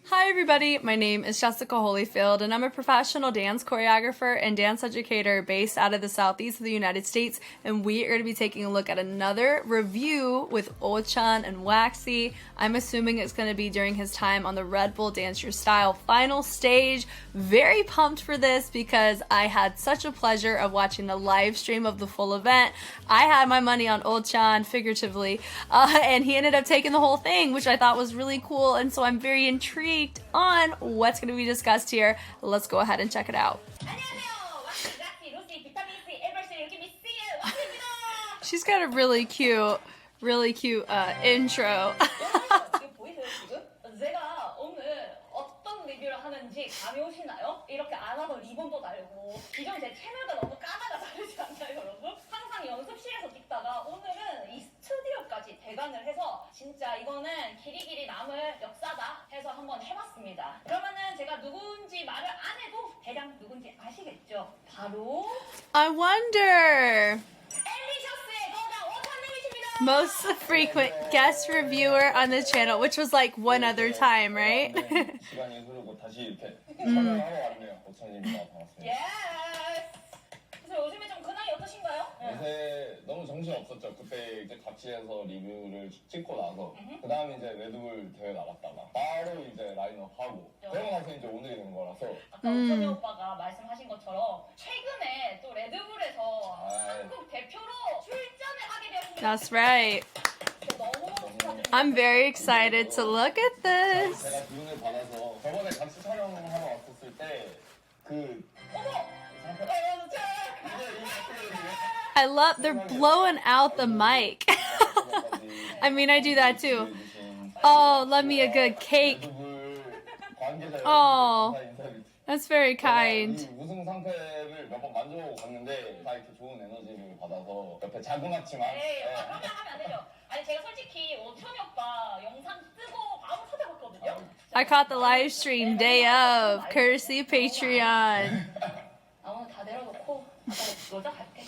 Hi everybody, my name is Jessica Holyfield and I'm a professional dance choreographer and dance educator based out of the southeast of the United States, and we are going to be taking a look at another review with Ochan and WAACKXXXY. I'm assuming it's going to be during his time on the Red Bull Dance Your Style final stage. Very pumped for this because I had such a pleasure of watching the live stream of the full event. I had my money on Ochan, figuratively, and he ended up taking the whole thing, which I thought was really cool, and so I'm very intrigued on what's going to be discussed here. Let's go ahead and check it out. She's got a really cute intro. 감이 오시나요? 이렇게 안 하던 리본도 달고 기존 제 채널과 너무 까마가 다르지 않나요, 여러분? 항상 연습실에서 찍다가 오늘은 이 스튜디오까지 대관을 해서 진짜 이거는 길이길이 남을 역사다 해서 한번 해봤습니다. 그러면은 제가 누군지 말을 안 해도 대략 누군지 아시겠죠? 바로 I wonder. 엘리셔스의 거장 오찬님이십니다. Most frequent guest reviewer on the channel, which was like one other time, right? 시간이 흐르고 다시 이렇게 촬영을 하러 왔네요. 오찬입니다. 반갑습니다. 예스. 그래서 요즘에 좀 근황이 어떠신가요? 요새 너무 정신 없었죠. 그때 이제 같이 해서 리뷰를 찍고 나서 그 다음에 이제 레드불 대회 나갔다가 바로 이제 라인업 하고 그러고 나서 이제 오늘이 된 거라서. 아까 오찬이 오빠가 말씀하신 것처럼 최근에 또 레드불에서 한국 대표로 출전을 하게 되었습니다. That's right. 너무 축하드립니다. I'm very excited to look at this. 제가 기운을 받아서 저번에 같이 촬영을 하러 왔었을 때 그 I love they're blowing out the mic. I mean, I do that too. Oh, love me a good cake. Oh, that's very kind. 우승 상패를 몇 번 만져보고 갔는데 다 이렇게 좋은 에너지를 받아서 옆에 자그맣지만 그러면 하면 안 되죠. 아니 제가 솔직히 오찬이 오빠 영상 뜨고 바로 찾아봤거든요. I caught the live stream day of, courtesy Patreon. 아 오늘 다 내려놓고 아까 여자 갈게.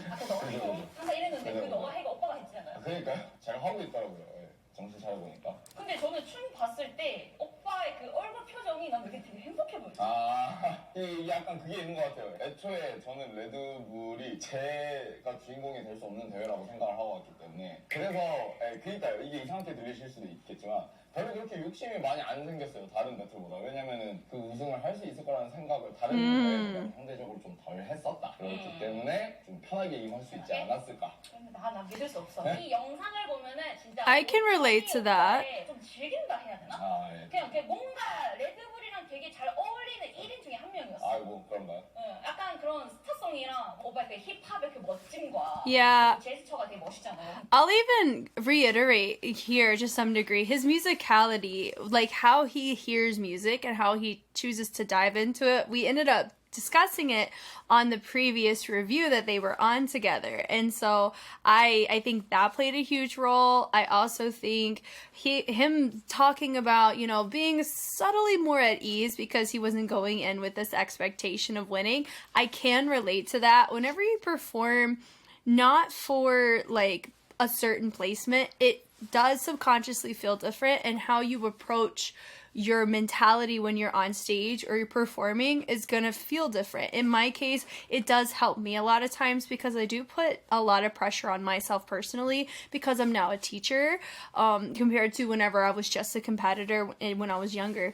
아까 너가 해고 항상 이랬는데 그 너가 해고 오빠가 했잖아요. 그러니까 잘 하고 있더라고요. 예, 정신 차려보니까. 근데 저는 춤 봤을 때 오빠의 그 얼굴 표정이 난 되게 행복해 보였어요. 아, 이게 약간 그게 있는 것 같아요. 애초에 저는 레드불이 제가 주인공이 될 수 없는 대회라고 생각을 하고 왔기 때문에 그래서 그러니까요. 이게 이상하게 들리실 수도 있겠지만 별로 그렇게 욕심이 많이 안 생겼어요. 다른 배틀보다. 왜냐면은 그 우승을 할 수 있을 거라는 생각을 다른 대회보다 상대적으로 좀 덜 했었다. 그렇기 때문에 좀 편하게 임할 수 있지 않았을까. 나 믿을 수 없어. 이 영상을 보면은 진짜 I can relate to that. 좀 즐긴다 해야 되나? 아, 예. 그냥 뭔가 레드불이랑 되게 잘 어울리는 1인 중에 한 명이었어. 아이고, 그런가요? 약간 그런 스타성이랑 오빠의 그 힙합의 그 멋짐과 Yeah. 제스처가 되게 멋있잖아요. I'll even reiterate here to some degree his musicality, like how he hears music and how he chooses to dive into it. We ended up discussing it on the previous review that they were on together, and so I think that played a huge role. I also think him talking about, you know, being subtly more at ease because he wasn't going in with this expectation of winning. I can relate to that. Whenever you perform not for like a certain placement, it does subconsciously feel different, and how you approach your mentality when you're on stage or you're performing is gonna feel different. In my case, it does help me a lot of times because I do put a lot of pressure on myself personally because I'm now a teacher, compared to whenever I was just a competitor when I was younger.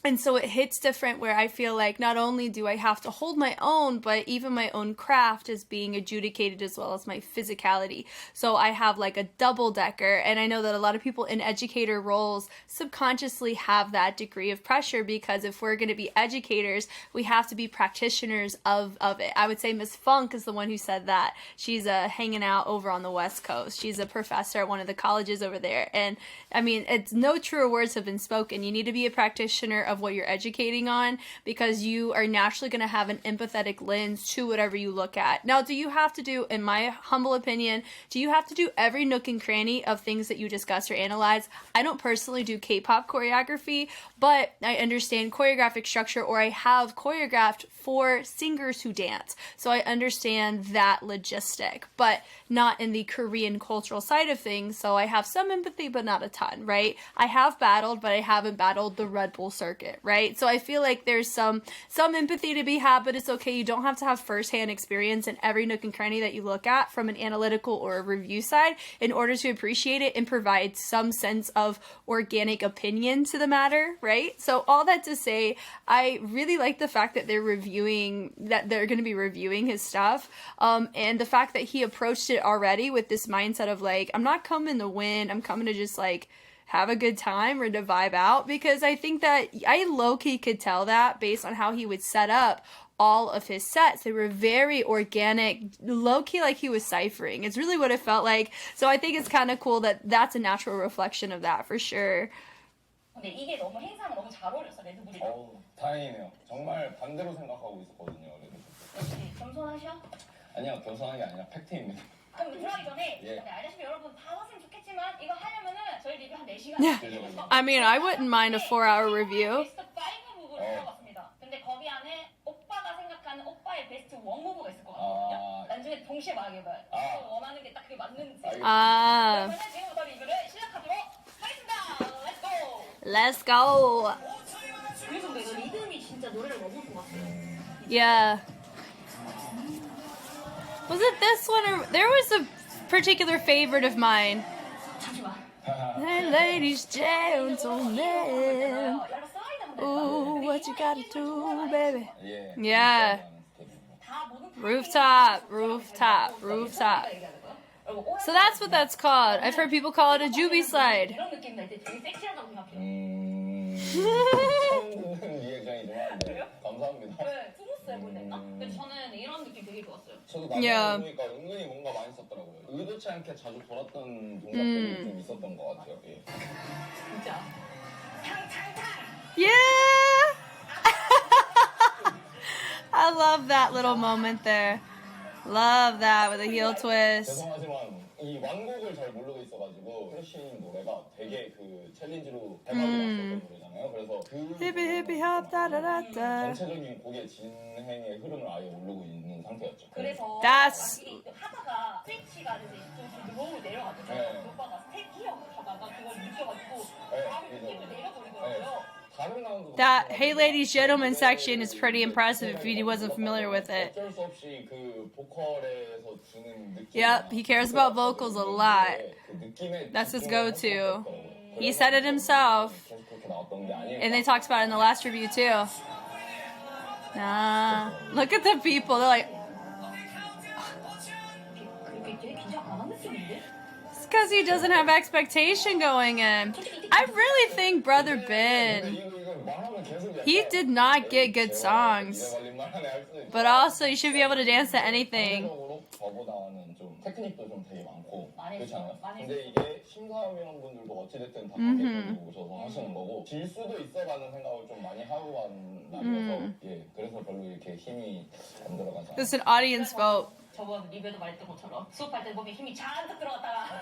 And so it hits different where I feel like not only do I have to hold my own, but even my own craft is being adjudicated as well as my physicality. So I have like a double decker, and I know that a lot of people in educator roles subconsciously have that degree of pressure because if we're going to be educators, we have to be practitioners of it. I would say Miss Funk is the one who said that. She's hanging out over on the West Coast. She's a professor at one of the colleges over there. And I mean, it's no truer words have been spoken. You need to be a practitioner of what you're educating on because you are naturally going to have an empathetic lens to whatever you look at. Now, do you have to do, in my humble opinion, do you have to do every nook and cranny of things that you discuss or analyze? I don't personally do K-pop choreography, but I understand choreographic structure, or I have choreographed for singers who dance. So I understand that logistic. But not in the Korean cultural side of things, so I have some empathy, but not a ton, right? I have battled, but I haven't battled the Red Bull circuit, right? So I feel like there's some empathy to be had, but it's okay. You don't have to have firsthand experience in every nook and cranny that you look at from an analytical or a review side in order to appreciate it and provide some sense of organic opinion to the matter, right? So all that to say, I really like the fact that they're going to be reviewing his stuff, and the fact that he approached it already with this mindset of like, I'm not coming to win, I'm coming to just like have a good time or to vibe out, because I think that I low-key could tell that based on how he would set up all of his sets. They were very organic, low-key, like he was ciphering. It's really what it felt like. So I think it's kind of cool that that's a natural reflection of that for sure. 근데 이게 너무 행사랑 너무 잘 어울렸어, 레드불이랑. 다행이네요. 정말 반대로 생각하고 있었거든요. 역시 겸손하셔? 아니요, 겸손한 게 아니라 팩트입니다. 그럼 들어가기 전에 예. 알다시피 여러분 다 왔으면 좋겠지만 이거 하려면은 저희 리뷰 한 4시간 I mean, I wouldn't mind a 4-hour review. 베스트 5 무브를 들어봤습니다. 근데 거기 안에 오빠가 생각하는 오빠의 베스트 1 무브가 있을 것 같거든요. 나중에 동시에 말해봐요. 원하는 게 딱 그게 맞는지. 그러면 지금부터 리뷰를 시작하도록 하겠습니다. Let's go. 그래서 내가 리듬이 진짜 노래를 너무 좋았어요. Yeah. Was it this one or there was a particular favorite of mine? 잠시만. Hey ladies, gentlemen. Ooh, what you gotta do, baby? Yeah. Rooftop. So that's what that's called. I've heard people call it a Juby slide. 이런 느낌 날 때 되게 섹시하다고 생각해요. 그래요? 감사합니다. 네, 스무스해 보이나? 근데 저는 이런 느낌 되게 좋았어요. 저도 나중에 보니까 은근히 뭔가 많이 썼더라고요. 의도치 않게 자주 돌았던 동작들이 좀 있었던 것 같아요. 예. 진짜. 탕탕탕. Yeah! I love that little moment there. Love that with a heel twist. 죄송하지만 이 완곡을 잘 모르고 있어가지고 크러쉬님 노래가 되게 그 챌린지로 대박이 났었던 노래잖아요. 그래서 그 전체적인 곡의 진행의 흐름을 아예 모르고 있는 상태였죠. 그래서 That's 하다가 스위치가 이제 좀 로우로 내려가지고 오빠가 스텝 이어 가다가 그걸 느껴가지고 바로 스텝을 내려버리더라고요. That Hey Ladies Gentlemen section is pretty impressive if he wasn't familiar with it. Yep, he cares about vocals a lot. That's his go-to. He said it himself. And they talked about it in the last review too. Nah. Look at the people, they're like... It's because he doesn't have expectation going in. I really think Brother Ben, he did not get good songs. But also, you should be able to dance to anything. 테크닉도 좀 되게 많고 그렇지 않아요? 근데 이게 심사위원분들도 어찌됐든 다 관객분들이 오셔서 하시는 거고 질 수도 있어라는 생각을 좀 많이 하고 간 날이어서 예 그래서 별로 이렇게 힘이 안 들어가지 않아요. This is an audience vote. 저번 리뷰에도 말했던 것처럼 수업할 때 몸에 힘이 잔뜩 들어갔다가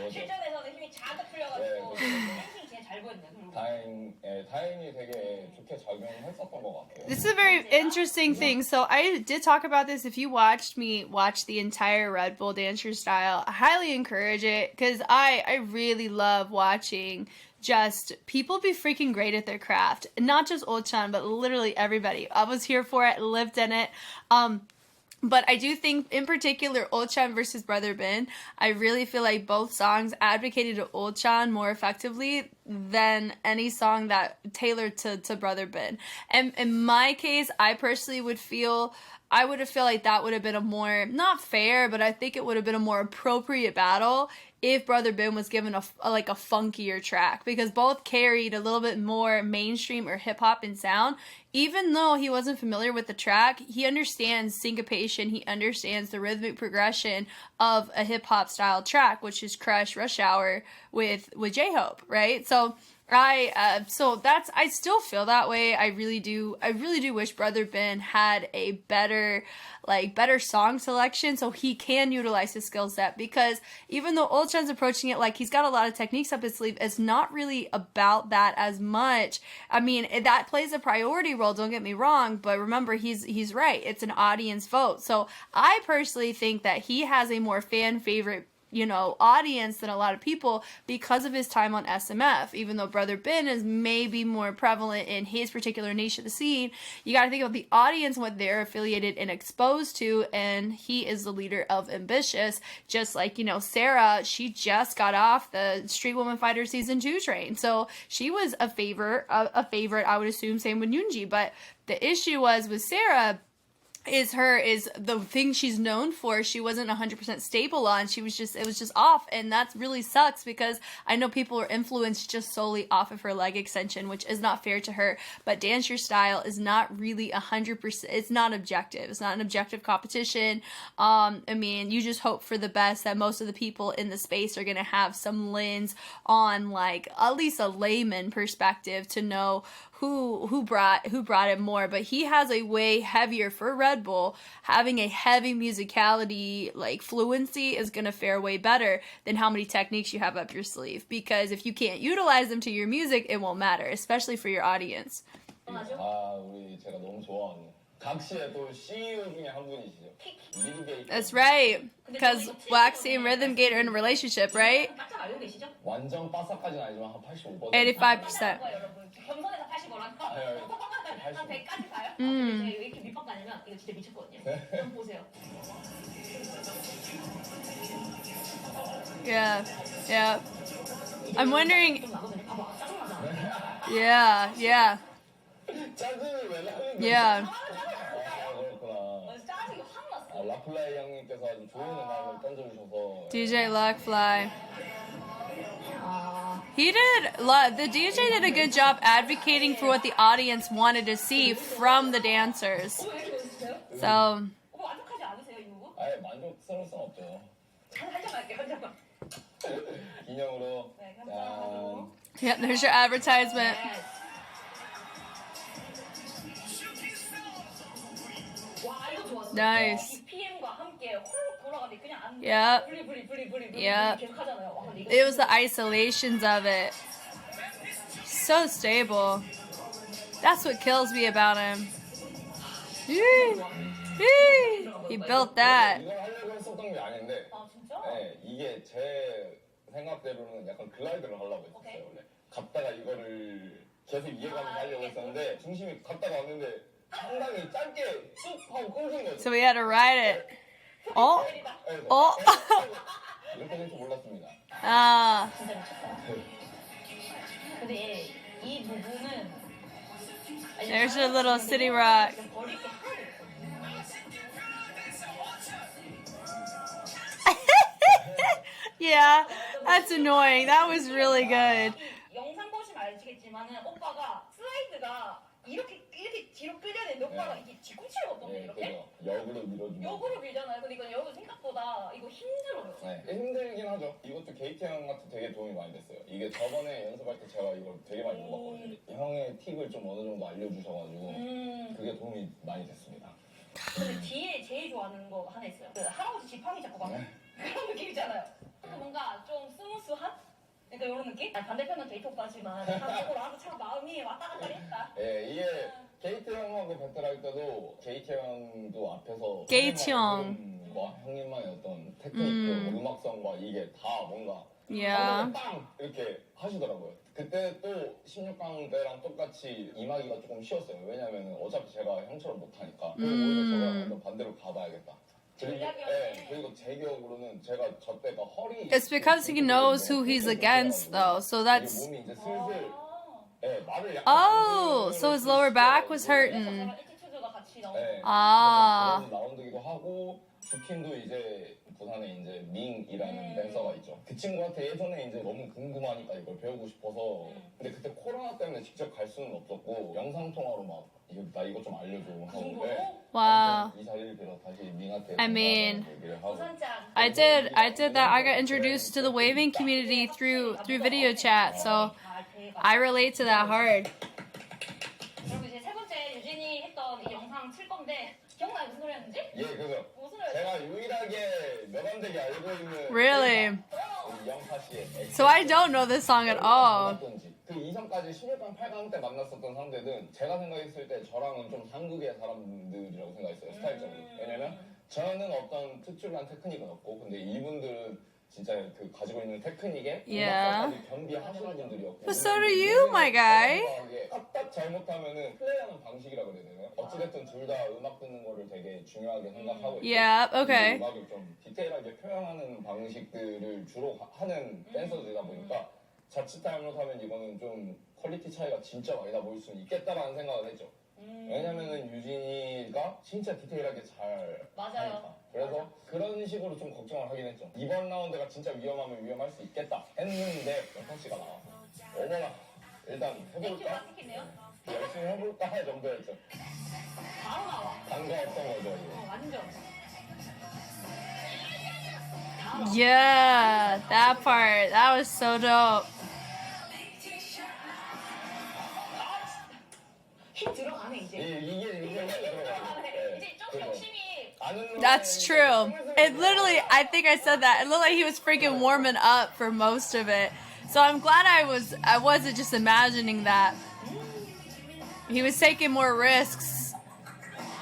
실전에서는 힘이 잔뜩 풀려가지고 댄싱 진짜 잘 보였네요. 다행히 되게 좋게 작용했었던 것 같아요. This is a very interesting thing. So I did talk about this. If you watched me watch the entire Red Bull Dancer style, I highly encourage it because I really love watching just people be freaking great at their craft. Not just Ochan, but literally everybody. I was here for it, lived in it. But I do think, in particular, Ochan versus Brother Ben, I really feel like both songs advocated to Ochan more effectively than any song that tailored to Brother Ben. And in my case, I personally would feel... I would have felt like that would have been a more, not fair, but I think it would have been a more appropriate battle if Brother Ben was given a funkier track, because both carried a little bit more mainstream or hip-hop in sound. Even though he wasn't familiar with the track, he understands syncopation, he understands the rhythmic progression of a hip-hop style track, which is Crush Rush Hour with J-Hope, right? So I still feel that way. I really do wish Brother Ben had a better song selection so he can utilize his skill set, because even though Olchan's approaching it like he's got a lot of techniques up his sleeve, it's not really about that as much. I mean, that plays a priority role, don't get me wrong, but remember, he's right. It's an audience vote. So I personally think that he has a more fan favorite audience than a lot of people because of his time on SMF. Even though Brother Ben is maybe more prevalent in his particular niche of the scene, you got to think about the audience, what they're affiliated and exposed to, and he is the leader of Ambitious. Just like, Sarah, she just got off the Street Woman Fighter Season 2 train, so she was a favorite, I would assume. Same with Yoonji, but the issue was with Sarah, is the thing she's known for, she wasn't 100% stable on. It was just off, and that really sucks, because I know people are influenced just solely off of her leg extension, which is not fair to her. But Dance Your Style is not really 100%, it's not objective. It's not an objective competition. I mean, you just hope for the best that most of the people in the space are going to have some lens on, like, at least a layman perspective to know who brought it more. But he has a way heavier, for Red Bull, having a heavy musicality, like fluency, is gonna fare way better than how many techniques you have up your sleeve, because if you can't utilize them to your music, it won't matter, especially for your audience. 우리 제가 너무 좋아하는 각시의 또 CEO 중에 한 분이시죠. That's right, because Waxy and Rhythm Gate are in a relationship, right? 완전 빠삭까지는 아니지만 한 85%. 85%. 겸손해서 85라니까 한 100까지 가요? 제가 이렇게 밑밥 다니면 이거 진짜 미쳤거든요. 한번 보세요. Yeah. I'm wondering. Yeah. 짜증을 왜 나는 Yeah. 그렇구나. 짜증이 확 났어. 라플라이 형님께서 아주 좋은 음악을 던져주셔서. DJ Luckfly. The DJ did a good job advocating for what the audience wanted to see from the dancers. So. 만족하지 않으세요, 이 부분? 아예 만족스러울 순 없죠. 한 장만 할게요, 한 장만. 기념으로. 네, 감사합니다. Yeah, there's your advertisement. 와, 이거 좋았어. Nice. BPM과 함께 홀로 돌아가는데 그냥 안 Yep. 브리 Yep. 계속 하잖아요. 와, 근데 이거 It was the isolations of it. So stable. That's what kills me about him. He built that. 이걸 하려고 했었던 게 아닌데. 아, 진짜? 네, 이게 제 생각대로는 약간 글라이드를 하려고 했었어요, 원래. 갔다가 이거를 계속 이해가면서 하려고 했었는데 중심이 갔다가 왔는데 상당히 짧게 쑥 하고 끊긴 거죠. So we had to ride it. Oh. 이렇게 될 줄 몰랐습니다. Ah. 진짜 미쳤다. 근데 이 부분은 There's your little city rock. 버릴 게 하나도 Yeah, that's annoying. That was really good. 영상 보시면 알겠지만은 오빠가 슬라이드가 이렇게 뒤로 끌려야 되는데 오빠가 이게 뒤꿈치를 어떤데 이렇게? 역으로 밀어주면. 역으로 밀잖아요. 근데 이건 역은 생각보다 이거 힘들어요. 네, 힘들긴 하죠. 이것도 게이트 형한테 되게 도움이 많이 됐어요. 이게 저번에 연습할 때 제가 이걸 되게 많이 못 봤거든요. 형의 팁을 좀 어느 정도 알려주셔가지고 그게 도움이 많이 됐습니다. 근데 뒤에 제일 좋아하는 거 하나 있어요. 그 할아버지 지팡이 잡고 가는 그런 느낌 있잖아요. 뭔가 좀 스무스한? 그러니까 이런 느낌? 반대편은 데이트 오빠지만 나도 참 마음이 왔다 갔다 했다. 예, 이게 게이트 형하고 배틀할 때도 게이트 형도 앞에서 게이트 형. 형님만의 어떤 테크닉, 음악성과 이게 다 뭔가 Yeah. 빵! 이렇게 하시더라고요. 그때 또 16강 때랑 똑같이 임하기가 조금 쉬웠어요. 왜냐면 어차피 제가 형처럼 못하니까. 그래서 오히려 제가 완전 반대로 가봐야겠다. 그리고 제 기억으로는 제가 저 때가 허리. It's because he knows who he's against, though. So that's. 몸이 이제 슬슬 말을 약간 Oh, so his lower back was hurting. 아. 그런 라운드기도 하고 주킨도 이제 부산에 이제 밍이라는 댄서가 있죠. 그 친구한테 예전에 이제 너무 궁금하니까 이걸 배우고 싶어서. 근데 그때 코로나 때문에 직접 갈 수는 없었고 영상 통화로 막 나 이거 좀 알려줘 하고. Wow. 이 자리를 빌어 다시 밍한테. I mean, 얘기를 하고. I did that. I got introduced to the waving community through video chat. So 아닐까. I relate to that hard. 그리고 이제 세 번째 유진이 했던 이 영상 칠 건데 기억나요? 무슨 노래였는지? 예, 그래서 무슨 노래? 제가 유일하게 명함되게 알고 있는 Really? 영파 씨의 So I don't know this song at all. 그 이전까지 16강, 8강 때 만났었던 상대는 제가 생각했을 때 저랑은 좀 상극의 사람들이라고 생각했어요, 스타일적으로. 왜냐면 저는 어떤 특출난 테크닉은 없고, 근데 이분들은 진짜 그 가지고 있는 테크닉에 Yeah. 음악까지 겸비하시는 분들이었고. But so do you, my guy. 딱 잘못하면은 플레이하는 방식이라고 그래야 되나요? 어찌됐든 둘 다 음악 듣는 거를 되게 중요하게 생각하고 있고. Yeah, okay. 음악을 좀 디테일하게 표현하는 방식들을 주로 하는 댄서들이다 보니까 자칫 잘못하면 이거는 좀 퀄리티 차이가 진짜 많이 나 보일 수는 있겠다라는 생각을 했죠. 왜냐면은 유진이가 진짜 디테일하게 잘 맞아요. 하니까. 그래서 그런 식으로 좀 걱정을 하긴 했죠. 이번 라운드가 진짜 위험하면 위험할 수 있겠다 했는데 영탁 씨가 나와서 어머나 일단 해볼까? 찍히네요. 열심히 해볼까 정도였죠. 바로 나와. 반가웠던 거죠. 이거. 완전. Yeah, that part. That was so dope. 힘 들어가네 이제. 이게 들어가요. 이제 좀 열심히. That's true. It literally, I think I said that. It looked like he was freaking warming up for most of it. So I'm glad I wasn't just imagining that. He was taking more risks.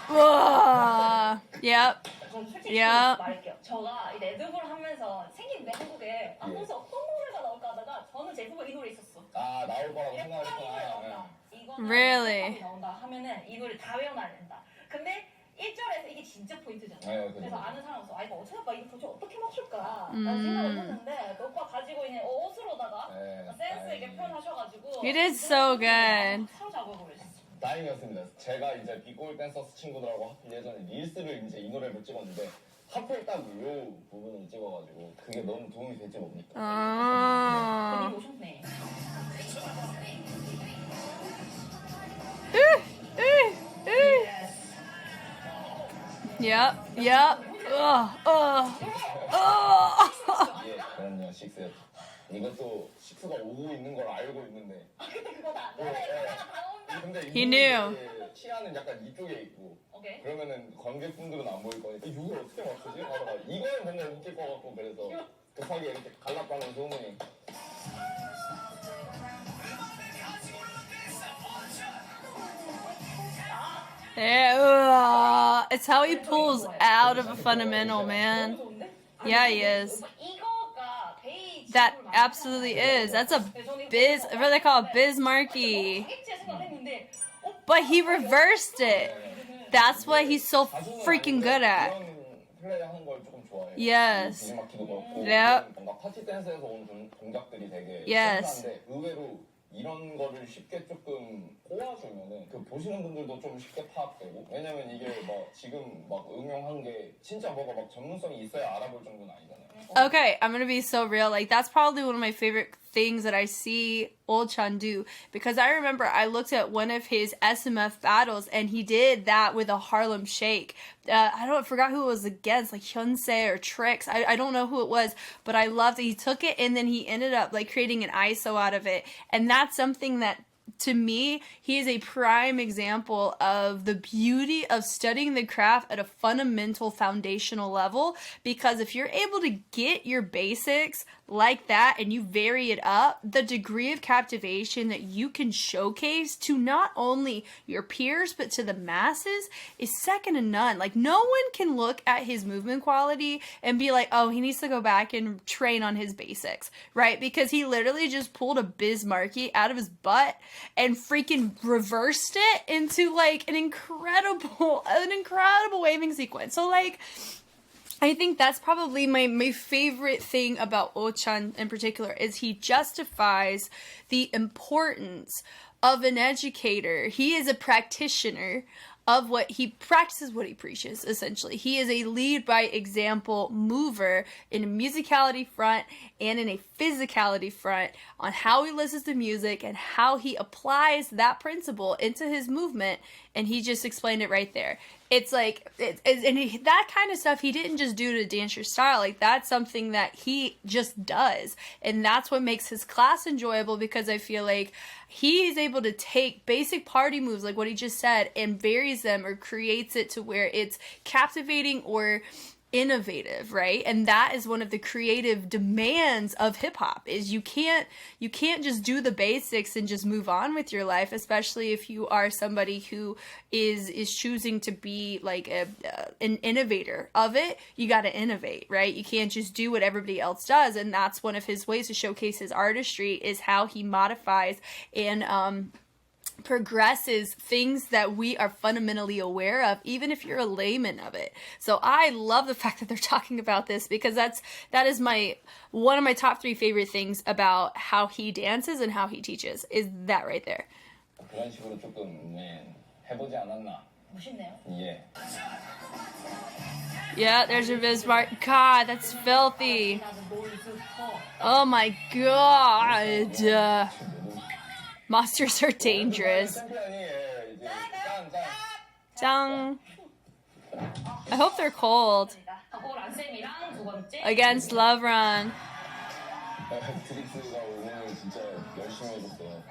Whoa. Yep. 전 솔직히 Yeah. 말할게요. 저가 이 레드불 하면서 생긴 내 한국에 하면서 어떤 노래가 나올까 하다가 저는 제 후보에 이 노래 있었어. 아 나올 거라고 랩 노래 생각했구나. 나온다. 이거는 Really? 랩 나온다 하면은 이 노래 다 외워놔야 된다. 근데 1절에서 이게 진짜 포인트잖아. 네, 그죠. 그래서 아는 사람 없어. 아 이거 어떻게 할까? 이거 도대체 어떻게 맞출까? 라는 생각을 했는데 그 오빠 가지고 있는 옷으로다가 네, 센스 있게 다행히. 표현하셔가지고 You did so good. 사로잡아버렸어. 다행이었습니다. 제가 이제 빅골 댄서스 친구들하고 하필 예전에 릴스를 이제 이 노래를 찍었는데 하필 딱 요 부분을 찍어가지고 그게 너무 도움이 되지 뭡니까? Oh. 근데 오셨네. Yep. Yep. 예, 그럼요, 식스였죠. 이것도 식스가 오고 있는 걸 알고 있는데. 근데 그거다. 예, 노래 예. 다 나온다. 근데 He knew. 이분들 치아는 약간 이쪽에 있고. 오케이. 그러면은 관객분들은 안 보일 거니까 이걸 어떻게 맞추지? 하다가 이거는 뭔가 웃길 것 같고 그래서 급하게 이렇게 갈라빠는 소문이. Yeah. It's how he pulls out of a fundamental, man. 너무 좋은데? Yeah, he is. 이거가 베이 That absolutely is. That's a what they call it, Bismarcky. 가겠지 생각했는데 But he reversed it. That's what he's so freaking good at. 이런 플레이 하는 걸 조금 좋아해요. Yes. 비즈마키도 그렇고 Yep. 뭔가 파티 댄스에서 온 동작들이 되게 Yes. 신기한데 의외로 이런 거를 쉽게 조금 꼬아주면은 그 보시는 분들도 좀 쉽게 파악되고 왜냐면 이게 막 지금 막 응용한 게 진짜 뭐가 막 전문성이 있어야 알아볼 정도는 아니잖아요. Okay, I'm gonna be so real. Like, that's probably one of my favorite things that I see Olchan do. Because I remember I looked at one of his SMF battles and he did that with a Harlem Shake. I forgot who it was against, like Hyunse or Trix. I don't know who it was, but I loved it. He took it and then he ended up like creating an ISO out of it. And that's something that, to me, he is a prime example of the beauty of studying the craft at a fundamental foundational level, because if you're able to get your basics like that and you vary it up, the degree of captivation that you can showcase to not only your peers but to the masses is second to none. Like, no one can look at his movement quality and be like, oh, he needs to go back and train on his basics, right? Because he literally just pulled a Bismarcky out of his butt and freaking reversed it into like an incredible waving sequence. So like, I think that's probably my favorite thing about Ochan in particular, is he justifies the importance of an educator. He is a practitioner of what he practices, what he preaches, essentially. He is a lead by example mover in a musicality front and in a physicality front on how he listens to music and how he applies that principle into his movement. And he just explained it right there. it's like that kind of stuff he didn't just do to dance your style. Like, that's something that he just does, and that's what makes his class enjoyable, because I feel like he is able to take basic party moves like what he just said and varies them or creates it to where it's captivating or innovative, right? And that is one of the creative demands of hip hop, is you can't just do the basics and just move on with your life, especially if you are somebody who is choosing to be like an innovator of it. You got to innovate, right? You can't just do what everybody else does. And that's one of his ways to showcase his artistry, is how he modifies and progresses things that we are fundamentally aware of, even if you're a layman of it. So I love the fact that they're talking about this, because that is one of my top 3 favorite things about how he dances and how he teaches, is that right there. 그런 식으로 조금 해보지 않았나. 멋있네요. 예. Yeah, there's your Bismarck. God, that's filthy. Oh my god. Monsters are dangerous. Dang. I hope they're cold. Against Love Run. 드릭스가 오늘 진짜 열심히 해줬어요.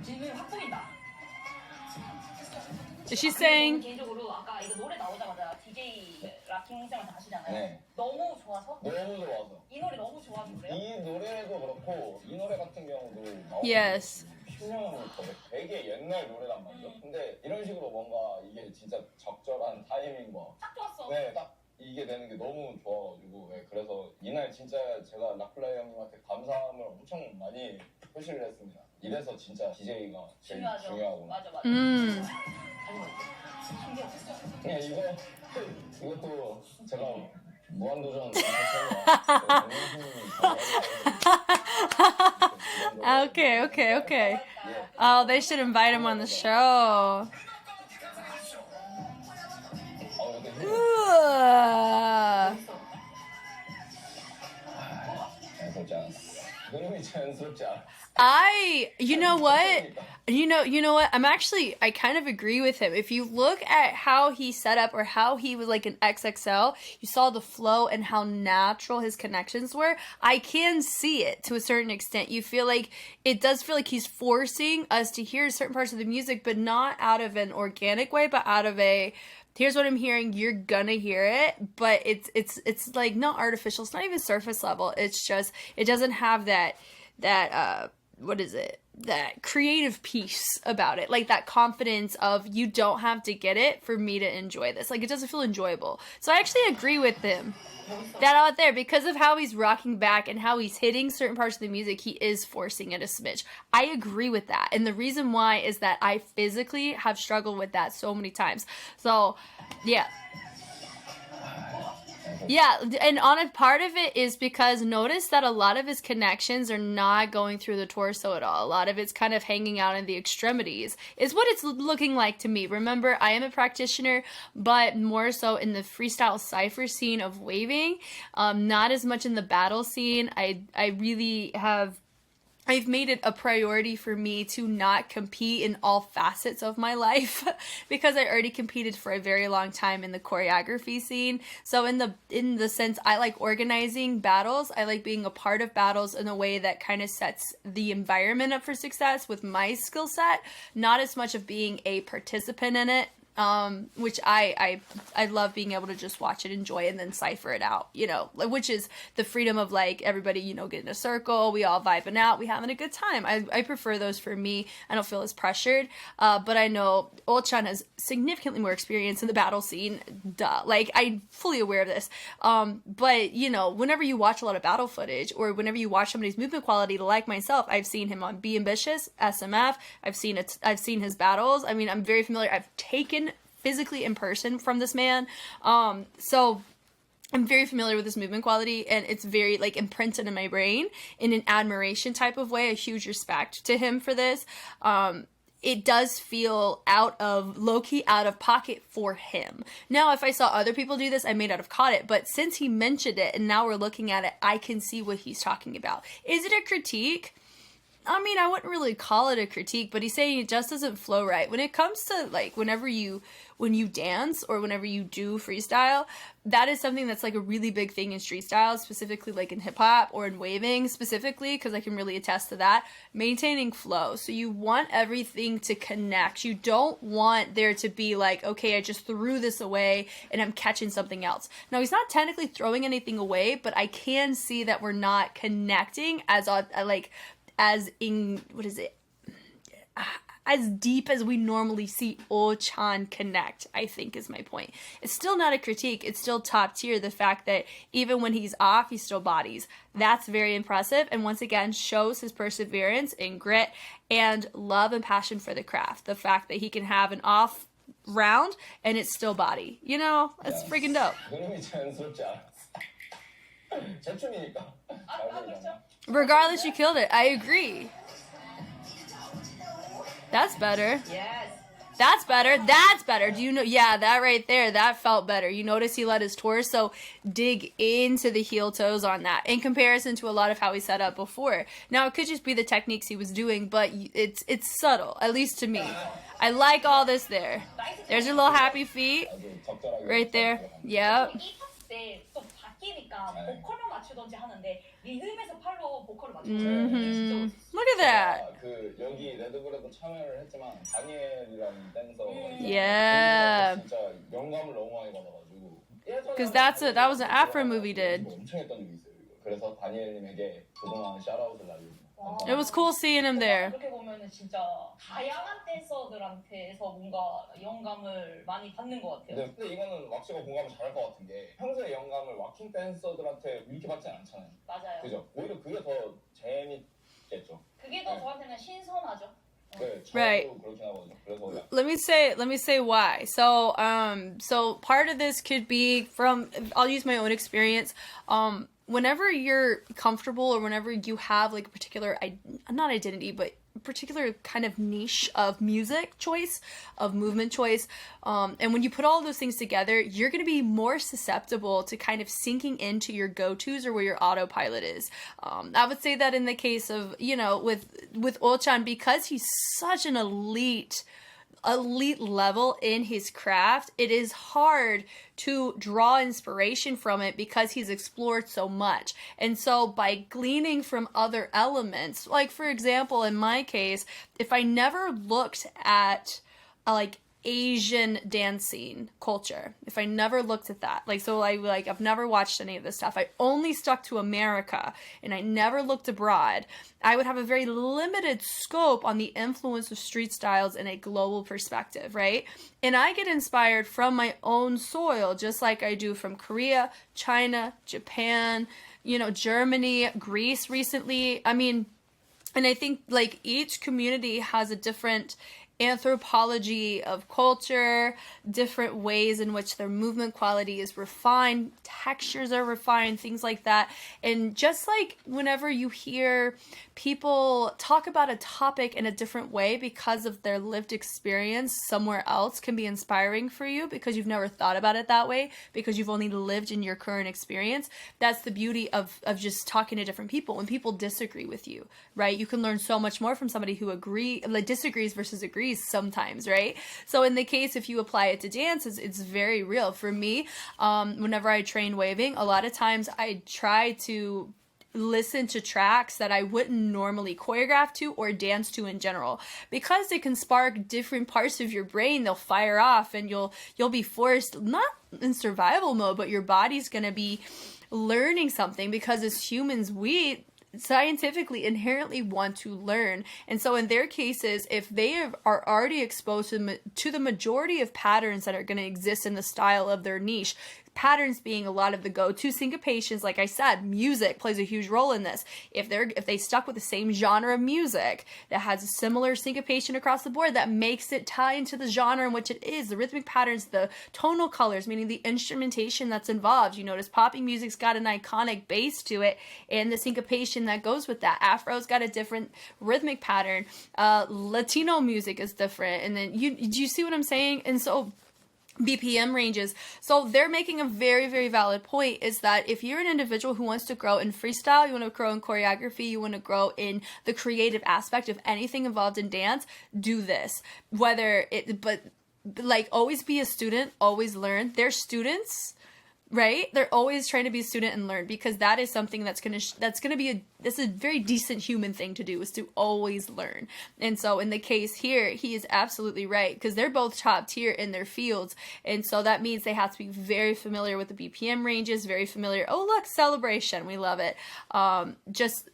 지금 확 보인다. Is she saying? 개인적으로 아까 이거 노래 나오자마자 DJ 락킹 쌤을 다 아시잖아요. 네. 너무 좋아서. 너무 좋아서. 이 노래 너무 좋아서 그래요? 이 노래도 그렇고 이 노래 같은 경우도 나오고. Yes. 10년은 되게 옛날 노래란 말이죠. 근데 이런 식으로 뭔가 이게 진짜 적절한 타이밍과 딱 좋았어. 네, 딱 이게 되는 게 너무 좋아가지고 네, 그래서 이날 진짜 제가 락플라이 형님한테 감사함을 엄청 많이 표시를 했습니다. 이래서 진짜 DJ가 제일 중요하구나. 맞아. 그냥 이것도 제가 무한도전 Okay. Oh, they should invite him on the show. You know what? I kind of agree with him. If you look at how he set up, or how he was like an XXL, you saw the flow and how natural his connections were. I can see it to a certain extent. It does feel like he's forcing us to hear certain parts of the music, but not out of an organic way, but out of a, here's what I'm hearing, you're gonna hear it, but it's like not artificial. It's not even surface level. It's just, it doesn't have that that creative piece about it, like that confidence of, you don't have to get it for me to enjoy this. Like, it doesn't feel enjoyable. So I actually agree with him that out there, because of how he's rocking back and how he's hitting certain parts of the music, he is forcing it a smidge. I agree with that, and the reason why is that I physically have struggled with that so many times. So yeah, and on a part of it is because notice that a lot of his connections are not going through the torso at all. A lot of it's kind of hanging out in the extremities, is what it's looking like to me. Remember, I am a practitioner, but more so in the freestyle cypher scene of waving, not as much in the battle scene. I really have... I've made it a priority for me to not compete in all facets of my life because I already competed for a very long time in the choreography scene. So in the sense, I like organizing battles. I like being a part of battles in a way that kind of sets the environment up for success with my skill set, not as much of being a participant in it. Which I love being able to just watch it, enjoy, and then cipher it out, which is the freedom of like everybody, get in a circle, we all vibing out, we having a good time. I prefer those for me. I don't feel as pressured, but I know Olchan has significantly more experience in the battle scene, like I'm fully aware of this, but whenever you watch a lot of battle footage, or whenever you watch somebody's movement quality, like myself, I've seen him on Be Ambitious, SMF, I've seen his battles. I mean, I'm very familiar. I've taken physically in person from this man, so I'm very familiar with his movement quality, and it's very like imprinted in my brain in an admiration type of way, a huge respect to him for this. It does feel low-key out of pocket for him. Now, if I saw other people do this, I may not have caught it, but since he mentioned it and now we're looking at it, I can see what he's talking about. Is it a critique? I mean, I wouldn't really call it a critique, but he's saying it just doesn't flow right. When it comes to like when you dance or whenever you do freestyle, that is something that's like a really big thing in street style, specifically like in hip hop or in waving specifically, because I can really attest to that. Maintaining flow. So you want everything to connect. You don't want there to be like, okay, I just threw this away and I'm catching something else. Now, he's not technically throwing anything away, but I can see that we're not connecting as as deep as we normally see Oh-chan connect, I think is my point. It's still not a critique. It's still top tier. The fact that even when he's off, he still bodies. That's very impressive. And once again, shows his perseverance and grit and love and passion for the craft. The fact that he can have an off round and it's still body. You know, that's freaking dope. Regardless, you killed it. I agree. That's better. Yes. That's better. That's better. Do you know? Yeah, that right there, that felt better. You notice he let his torso dig into the heel toes on that in comparison to a lot of how he set up before. Now, it could just be the techniques he was doing, but it's subtle, at least to me. I like all this there. There's your little happy feet right there. Yep. Look at that. Yeah. Because that was an Afro movie he did. It was cool seeing him there. 그렇게 보면은 진짜 다양한 댄서들한테서 뭔가 영감을 많이 받는 것 같아요. 근데 이거는 왁시가 공감을 잘할 것 같은 게 평소에 영감을 왁킹 댄서들한테 이렇게 받지 않잖아요. 맞아요. 그죠? 오히려 그게 더 재밌겠죠. 그게 더 저한테는 신선하죠. Right. Let me say why. So part of this could be from, I'll use my own experience. Whenever you're comfortable or whenever you have like a particular, not identity, but particular kind of niche of music choice, of movement choice, and when you put all those things together, you're going to be more susceptible to kind of sinking into your go-tos or where your autopilot is. I would say that in the case of, you know, with Oh-chan, because he's such an elite level in his craft, it is hard to draw inspiration from it because he's explored so much. And so by gleaning from other elements, like for example, in my case, if I never looked at like Asian dancing culture, if I never looked at that, I've never watched any of this stuff, I only stuck to America and I never looked abroad, I would have a very limited scope on the influence of street styles in a global perspective, right? And I get inspired from my own soil, just like I do from Korea, China, Japan, you know, Germany, Greece recently. I mean, and I think like each community has a different anthropology of culture, different ways in which their movement quality is refined, textures are refined, things like that. And just like whenever you hear people talk about a topic in a different way because of their lived experience somewhere else can be inspiring for you because you've never thought about it that way, because you've only lived in your current experience. That's the beauty of just talking to different people. When people disagree with you, right? You can learn so much more from somebody who disagrees versus agrees sometimes, right? So in the case, if you apply it to dance, it's very real. For me, whenever I train waving, a lot of times I try to listen to tracks that I wouldn't normally choreograph to or dance to in general, because they can spark different parts of your brain. They'll fire off and you'll be forced, not in survival mode, but your body's gonna be learning something, because as humans, we scientifically inherently want to learn. And so in their cases, if they are already exposed to the majority of patterns that are going to exist in the style of their niche, patterns being a lot of the go-to syncopations, like I said, music plays a huge role in this. If they stuck with the same genre of music that has a similar syncopation across the board, that makes it tie into the genre in which it is, the rhythmic patterns, the tonal colors, meaning the instrumentation that's involved. You notice popping music's got an iconic bass to it, and the syncopation that goes with that. Afro's got a different rhythmic pattern. Latino music is different, and then do you see what I'm saying? And so BPM ranges. So they're making a very, very valid point, is that if you're an individual who wants to grow in freestyle, you want to grow in choreography, you want to grow in the creative aspect of anything involved in dance, do this. But like, always be a student, always learn. They're students, right? They're always trying to be a student and learn, because that is something that's a very decent human thing to do, is to always learn. And so in the case here, he is absolutely right, because they're both top tier in their fields. And so that means they have to be very familiar with the BPM ranges, very familiar. Oh, look, celebration. We love it.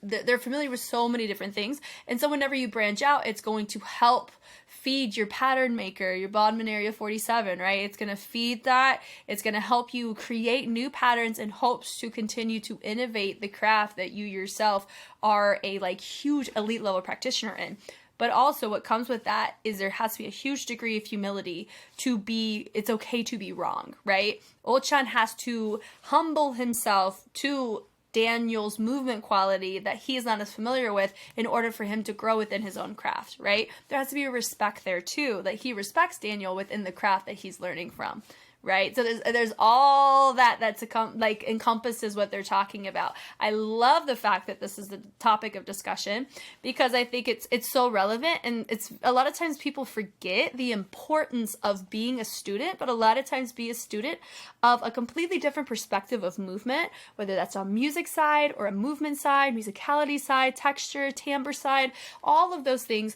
They're familiar with so many different things. And so whenever you branch out, it's going to help feed your pattern maker, your Bodman Area 47, right? It's going to feed that. It's going to help you create new patterns in hopes to continue to innovate the craft that you yourself are a like huge elite level practitioner in. But also what comes with that is there has to be a huge degree of humility it's okay to be wrong, right? Ochan has to humble himself to Daniel's movement quality that he is not as familiar with in order for him to grow within his own craft, right? There has to be a respect there too, that he respects Daniel within the craft that he's learning from, right? So there's all that's like encompasses what they're talking about. I love the fact that this is the topic of discussion, because I think it's so relevant, and it's a lot of times people forget the importance of being a student, but a lot of times be a student of a completely different perspective of movement, whether that's on music side or a movement side, musicality side, texture, timbre side, all of those things.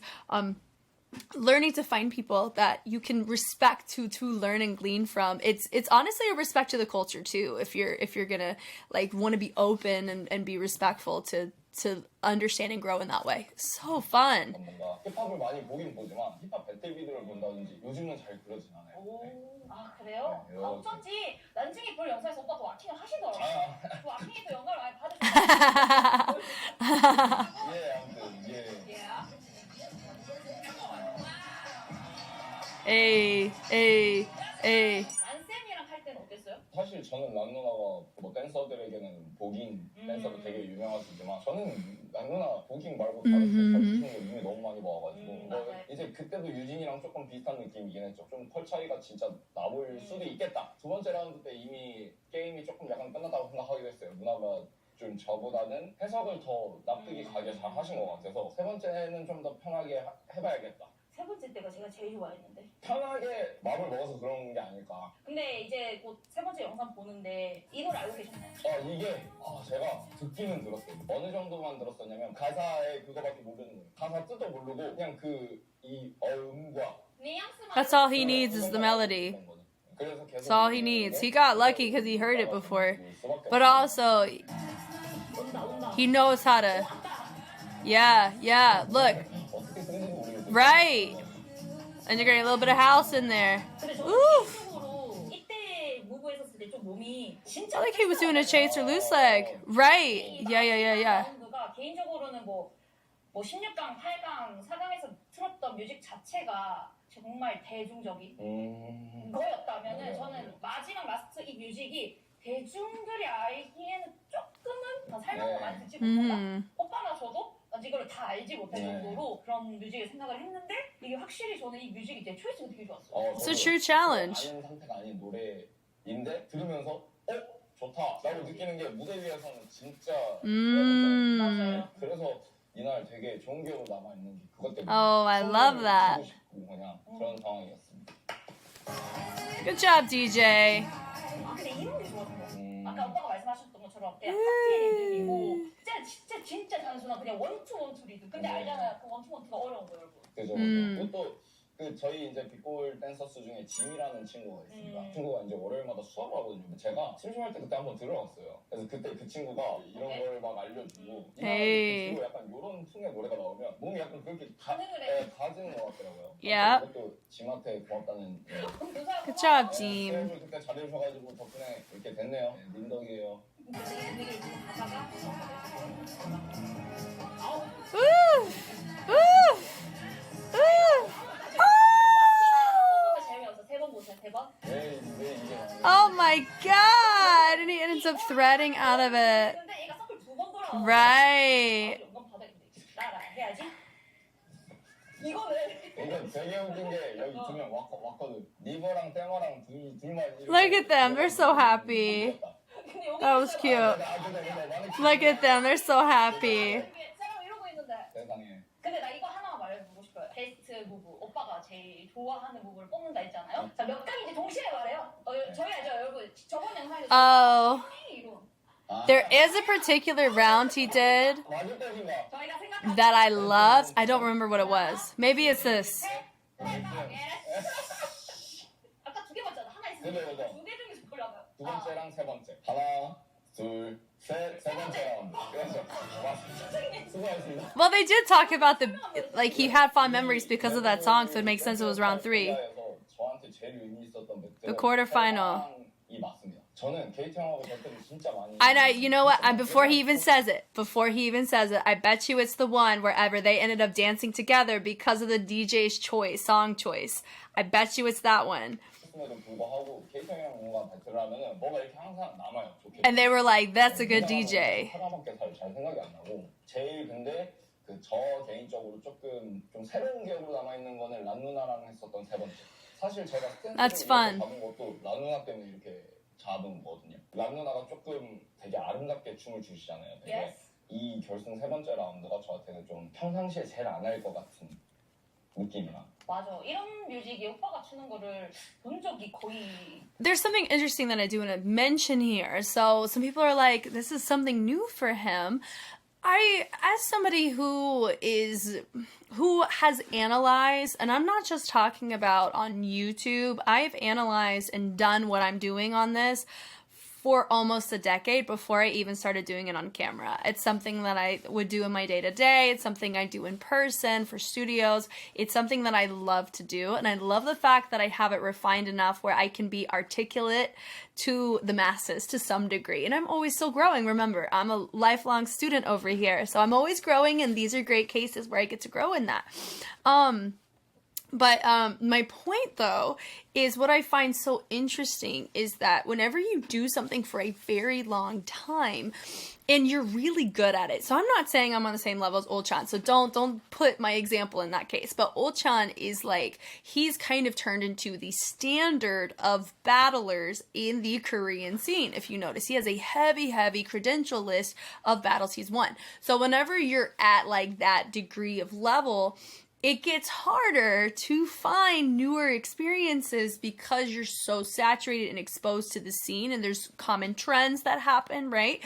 Learning to find people that you can respect to learn and glean from. It's honestly a respect to the culture too, if you're gonna like want to be open and be respectful to understand and grow in that way. So fun. 뭔가 힙합을 많이 보긴 보지만 힙합 배틀 비디오를 본다든지 요즘은 잘 그러진 않아요. 오, 아 그래요? 네, 어쩐지 난징이 볼 영상에서 오빠가 와킹을 하시더라고요. 그 와킹이 또 영감을 많이 받으시더라고요. 예, 아무튼 예. 에이. 난쌤이랑 할 때는 어땠어요? 사실 저는 란 누나가 뭐 댄서들에게는 복인 댄서로 되게 유명하시지만 저는 란 누나 복인 말고 다른 거 잘 추는 거 이미 너무 많이 봐가지고 뭐 이제 그때도 유진이랑 조금 비슷한 느낌이긴 했죠. 좀 펄 차이가 진짜 나볼 수도 있겠다. 두 번째 라운드 때 이미 게임이 조금 약간 끝났다고 생각하기도 했어요. 누나가 좀 저보다는 해석을 더 납득이 가게 잘 하신 것 같아서 세 번째는 좀 더 편하게 해봐야겠다. 세 번째 때가 제가 제일 좋아했는데. 편하게 마음을 먹어서 그런 게 아닐까. 근데 이제 곧 세 번째 영상 보는데 이 노래 알고 계셨나요? 이게 제가 듣기는 들었어요. 어느 정도만 들었었냐면 가사에 그거밖에 모르는 거예요. 가사 뜻도 모르고 그냥 이 어음과 뉘앙스만. That's all he needs is the melody. That's all he needs. He got lucky because he heard it before. But also, he knows how to... Yeah, look. Right. And you're getting a little bit of house in there. Ooh. I like he was doing a chase or loose leg. Right. Yeah. 개인적으로는 뭐 16강, 8강, 4강에서 틀었던 뮤직 자체가 정말 대중적인 거였다면은 저는 마지막 라스트 이 뮤직이 대중들이 알기에는 조금은 더 살면서 많이 듣지 못한다. 오빠나 저도 이거를 다 알지 못할 정도로 그런 뮤직을 생각을 했는데 이게 확실히 저는 이 뮤직이 제 초이스가 되게 좋았어요. It's a true challenge. 아는 상태가 아닌 노래인데 들으면서 좋다 라고 느끼는 게 무대 위에서는 진짜 맞아요. 그래서 이날 되게 좋은 기억으로 남아있는 게 그것 때문에 Oh, I love that. 싶고 그냥 그런 상황이었습니다. Good job, DJ. 근데 이런 게 좋았던 거 같아요. 아까 오빠가 말씀하셨던 것처럼 그냥 깍지 리듬이고 진짜 단순한 그냥 원투 리듬. 근데 알잖아요. 그 원투가 어려운 거 여러분. 그죠. 그것도 저희 이제 빅볼 댄서스 중에 짐이라는 친구가 있습니다. 친구가 이제 월요일마다 수업을 하거든요. 제가 심심할 때 그때 한번 들어갔어요. 그래서 그때 그 친구가 이런 걸 막 알려주고 그리고 약간 이런 풍의 노래가 나오면 몸이 약간 그렇게 가지는 것 같더라고요. 그것도 짐한테 고맙다는. Good job, Jim. 수업을 그때 잘해주셔가지고 덕분에 이렇게 됐네요. 님 덕이에요. Oh my god! And he ends up threading out of it. Right. 이거 되게 웃긴 게 여기 두 명 왔거든. 리버랑 테마랑 둘만 이렇게. Look at them, they're so happy. 근데 여기 That was cute. Look at them, they're so happy. 사람 이러고 있는데. 세상에. 근데 나 이거 하나만 말해주고 싶어요. 베스트 무브. 오빠가 제일 좋아하는 무브를 뽑는다 했잖아요. 자, 몇 강인지 동시에 말해요. 저희 알죠, 여러분. 저번 영상에서 Oh, 평행이론. there is a particular round he did 맞을 것인가? 저희가 생각하는 that I loved. I don't remember what it was. Maybe it's this. 아까 두 개 맞잖아. 하나 있으면 그래, 맞아. 두개 중에서 골라봐요. 두 번째랑 세 번째. 하나, 둘, 셋, 세 번째 라운드. 그래서 수고하셨습니다. Well, they did talk about like he had fond memories because of that song, so it makes sense it was round 3. 저한테 제일 의미 있었던 The quarterfinal. 이 맞습니다. 저는 게이트 형하고 저 때는 진짜 많이. I know, you know what? Before he even says it, I bet you it's the one wherever they ended up dancing together because of the DJ's choice, song choice. I bet you it's that one. 에도 불구하고 게이트 형이랑 뭔가 배틀을 하면은 뭐가 이렇게 항상 남아요. 좋게. And they were like, that's a good DJ. 하나밖에 잘 생각이 안 나고 제일 근데 저 개인적으로 조금 좀 새로운 기억으로 남아 있는 거는 란 누나랑 했었던 세 번째. 사실 제가 That's fun. 잡은 것도 란 누나 때문에 이렇게 잡은 거거든요. 란 누나가 조금 되게 아름답게 춤을 추시잖아요. 되게 Yes. 이 결승 세 번째 라운드가 저한테는 좀 평상시에 제일 안 할 것 같은 느낌이라. 맞아. 이런 뮤직이 오빠가 추는 거를 본 적이 거의. There's something interesting that I do want to mention here. So some people are like, this is something new for him. As somebody who has analyzed, and I'm not just talking about on YouTube, I've analyzed and done what I'm doing on this for almost a decade before I even started doing it on camera. It's something that I would do in my day-to-day. It's something I do in person for studios. It's something that I love to do, and I love the fact that I have it refined enough where I can be articulate to the masses to some degree. And I'm always still growing. Remember, I'm a lifelong student over here, so I'm always growing, and these are great cases where I get to grow in that. But my point, though, is what I find so interesting is that whenever you do something for a very long time and you're really good at it. So I'm not saying I'm on the same level as Olchan, so don't put my example in that case. But Olchan is like, he's kind of turned into the standard of battlers in the Korean scene. If you notice, he has a heavy credential list of battles he's won. So whenever you're at like that degree of level, it gets harder to find newer experiences because you're so saturated and exposed to the scene, and there's common trends that happen, right?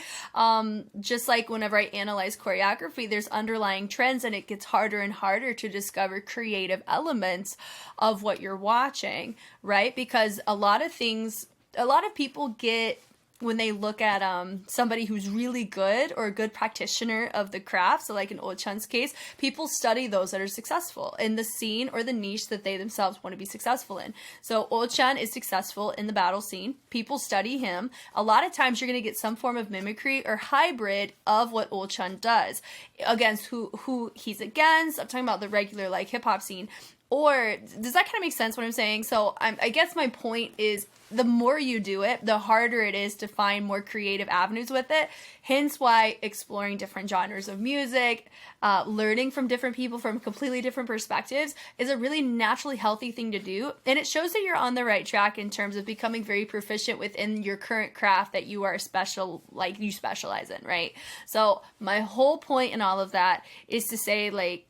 Just like whenever I analyze choreography, there's underlying trends, and it gets harder and harder to discover creative elements of what you're watching, right? Because a lot of people get, when they look at somebody who's really good or a good practitioner of the craft, so like in Olchan's case, people study those that are successful in the scene or the niche that they themselves want to be successful in. So Olchan is successful in the battle scene. People study him. A lot of times you're going to get some form of mimicry or hybrid of what Olchan does against who he's against. I'm talking about the regular like hip hop scene. Or does that kind of make sense what I'm saying? So I guess my point is, the more you do it, the harder it is to find more creative avenues with it. Hence why exploring different genres of music, learning from different people from completely different perspectives is a really naturally healthy thing to do. And it shows that you're on the right track in terms of becoming very proficient within your current craft that you are special, like you specialize in, right? So my whole point in all of that is to say, like,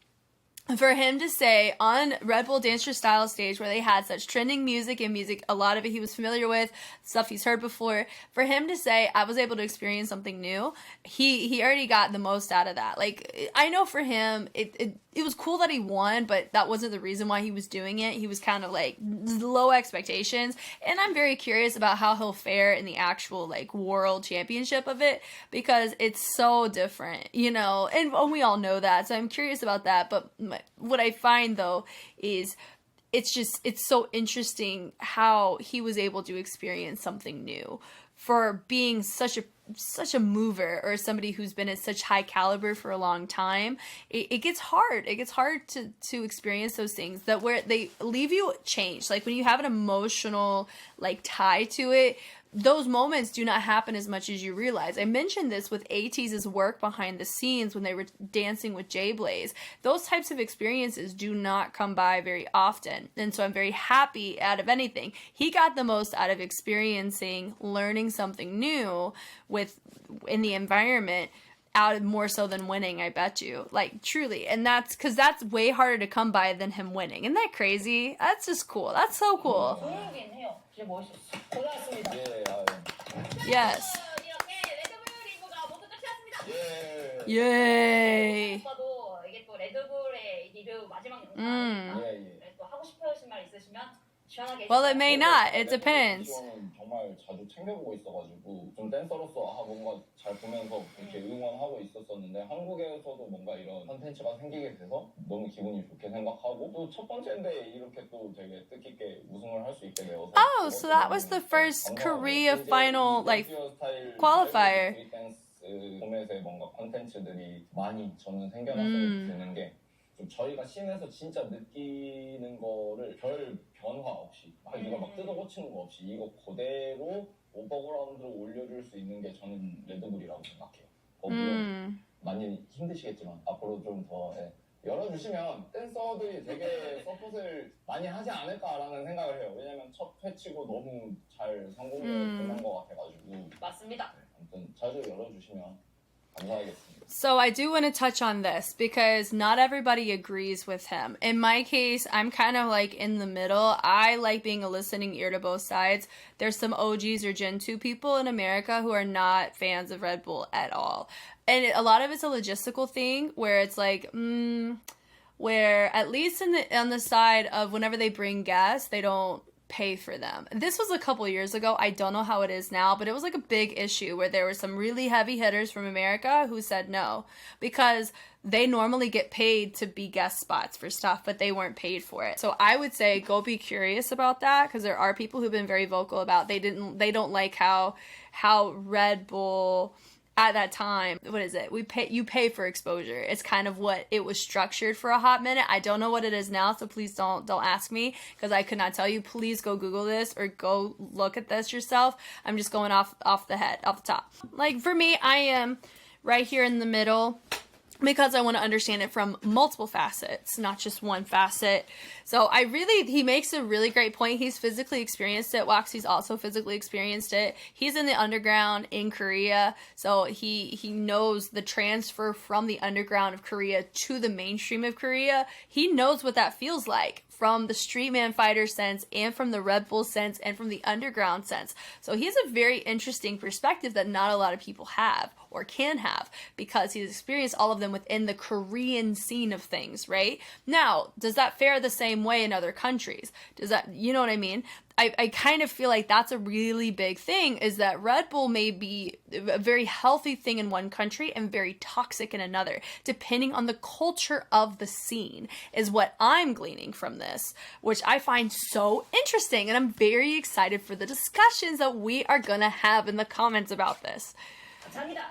for him to say on Red Bull Dance Your Style stage where they had such trending music and music, a lot of it he was familiar with, stuff he's heard before, for him to say, I was able to experience something new, he already got the most out of that. Like, I know for him, it was cool that he won, but that wasn't the reason why he was doing it. He was kind of like low expectations, and I'm very curious about how he'll fare in the actual like world championship of it, because it's so different, you know, and we all know that, so I'm curious about that. But what I find though is it's so interesting how he was able to experience something new for being such a mover or somebody who's been at such high caliber for a long time. It gets hard. It gets hard to experience those things that where they leave you changed. Like when you have an emotional like tie to it, those moments do not happen as much as you realize. I mentioned this with ATEEZ's work behind the scenes when they were dancing with Jay Blaze. Those types of experiences do not come by very often. And so I'm very happy out of anything. He got the most out of experiencing, learning something new in the environment, out more so than winning, I bet you. Like, truly. And that's because that's way harder to come by than him winning. Isn't that crazy? That's just cool. That's so cool. 조용하긴 해요. 진짜 멋있었어. 고생하셨습니다. 예, Yes. 이렇게 레드불 리뷰가 모두 끝이 났습니다. 예. Yay. 오빠도 이게 또 레드불의 리뷰 마지막 영상이니까 예. 또 하고 싶으신 말 있으시면 시원하게 Well, it 해주세요. may not. It depends. 지원은 정말 자주 챙겨보고 있어가지고 좀 댄서로서 뭔가 잘 보면서 이렇게 응원하고 있었었는데 한국에서도 뭔가 이런 컨텐츠가 생기게 돼서 너무 기분이 좋게 생각하고 또 첫 번째인데 이렇게 또 되게 뜻깊게 우승을 할 수 있게 되어서 Oh, so that was the first Korea final, like, qualifier. 포맷의 뭔가 컨텐츠들이 많이 저는 생겨났으면 되는 게 좀 저희가 씬에서 진짜 느끼는 거를 별 변화 없이 누가 막 뜯어 고치는 거 없이 이거 그대로 오버그라운드로 올려줄 수 있는 게 저는 레드불이라고 생각해요. 물론 많이 힘드시겠지만 앞으로 좀 더 열어주시면 댄서들이 되게 서폿을 많이 하지 않을까라는 생각을 해요. 왜냐면 첫 회치고 너무 잘 성공을 끝난 것 같아가지고. 맞습니다. 아무튼 자주 열어주시면 감사하겠습니다. So I do want to touch on this because not everybody agrees with him. In my case, I'm kind of like in the middle. I like being a listening ear to both sides. There's some OGs or Gen 2 people in America who are not fans of Red Bull at all. And a lot of it's a logistical thing where it's like, where at least on the side of whenever they bring guests, they don't pay for them. This was a couple years ago. I don't know how it is now, but it was like a big issue where there were some really heavy hitters from America who said no because they normally get paid to be guest spots for stuff, but they weren't paid for it. So I would say go be curious about that because there are people who've been very vocal about they don't like how Red Bull at that time, what is it? You pay for exposure. It's kind of what it was structured for a hot minute. I don't know what it is now, so please don't ask me because I could not tell you. Please go Google this or go look at this yourself. I'm just going off the top. Like for me, I am right here in the middle because I want to understand it from multiple facets, not just one facet. So he makes a really great point. He's physically experienced it. WAACKXXXY's also physically experienced it. He's in the underground in Korea, so he knows the transfer from the underground of Korea to the mainstream of Korea. He knows what that feels like from the street man fighter sense and from the Red Bull sense and from the underground sense. So he has a very interesting perspective that not a lot of people have or can have because he's experienced all of them within the Korean scene of things, right? Now, does that fare the same way in other countries? Does that, you know what I mean? I kind of feel like that's a really big thing is that Red Bull may be a very healthy thing in one country and very toxic in another, depending on the culture of the scene is what I'm gleaning from this, which I find so interesting. And I'm very excited for the discussions that we are going to have in the comments about this. 감사합니다.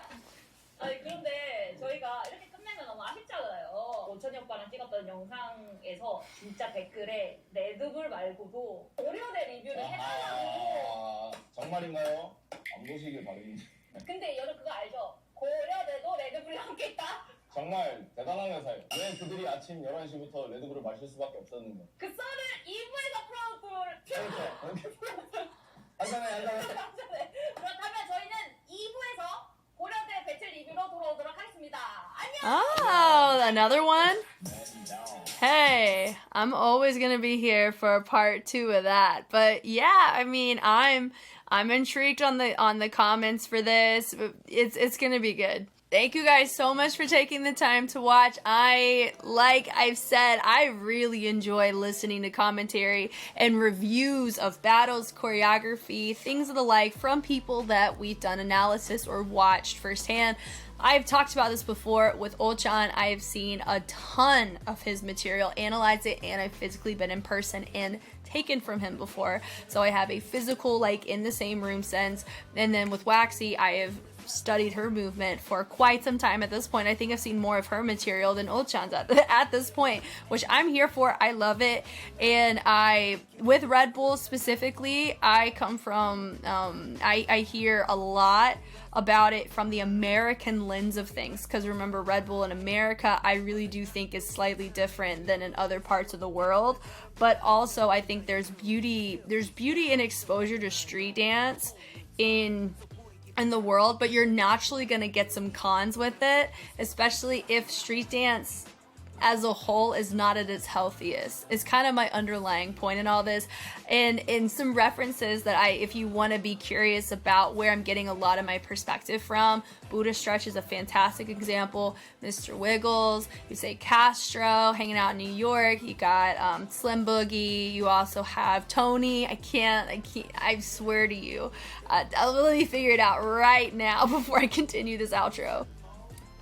그런데 저희가 이렇게 끝내면 너무 아쉽잖아요. 오천이 오빠랑 찍었던 영상에서 진짜 댓글에 레드불 말고도 고려대 리뷰를 해달라고. 정말인가요? 안 보시길 바랍니다. 근데 여러분 그거 알죠? 고려대도 레드불이랑 함께 있다? 정말 대단한 회사예요. 왜 그들이 아침 11시부터 레드불을 마실 수밖에 없었는가? 그 썰을 2부에서 풀어볼 한잔해. 그렇다면 저희는 2부에서 고려대 배틀 리뷰로 돌아오도록 하겠습니다. 안녕! Oh, another one? Hey, I'm always going to be here for part 2 of that. But yeah, I mean, I'm intrigued on the comments for this. It's going to be good. Thank you guys so much for taking the time to watch. Like I've said, I really enjoy listening to commentary and reviews of battles, choreography, things of the like from people that we've done analysis or watched firsthand. I've talked about this before with Ochan. I have seen a ton of his material, analyzed it, and I've physically been in person and taken from him before. So I have a physical, like in the same room sense. And then with WAACKXXXY, I have studied her movement for quite some time at this point. I think I've seen more of her material than Ochan's at this point, which I'm here for. I love it. And with Red Bull specifically, I come from, I hear a lot about it from the American lens of things, because remember, Red Bull in America I really do think is slightly different than in other parts of the world. But also I think there's beauty and exposure to street dance in the world, but you're naturally gonna get some cons with it, especially if street dance as a whole is not at its healthiest. It's kind of my underlying point in all this. And in some references that if you want to be curious about where I'm getting a lot of my perspective from, Buddha Stretch is a fantastic example. Mr. Wiggles, you say Castro, hanging out in New York. You got Slim Boogie. You also have Tony. I swear to you. Let me figure it out right now before I continue this outro.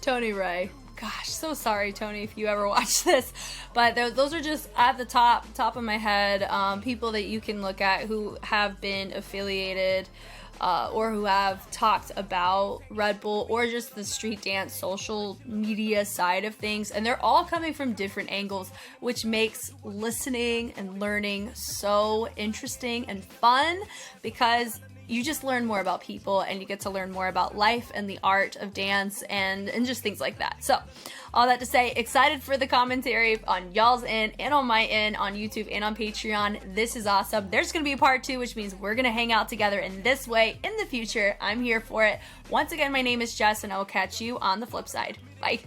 Tony Ray. Gosh, so sorry, Tony, if you ever watch this, but those are just at the top of my head, people that you can look at who have been affiliated or who have talked about Red Bull or just the street dance social media side of things, and they're all coming from different angles, which makes listening and learning so interesting and fun, because you just learn more about people and you get to learn more about life and the art of dance and just things like that. So all that to say, excited for the commentary on y'all's end and on my end on YouTube and on Patreon. This is awesome. There's going to be a part 2, which means we're going to hang out together in this way in the future. I'm here for it. Once again, my name is Jess and I will catch you on the flip side. Bye.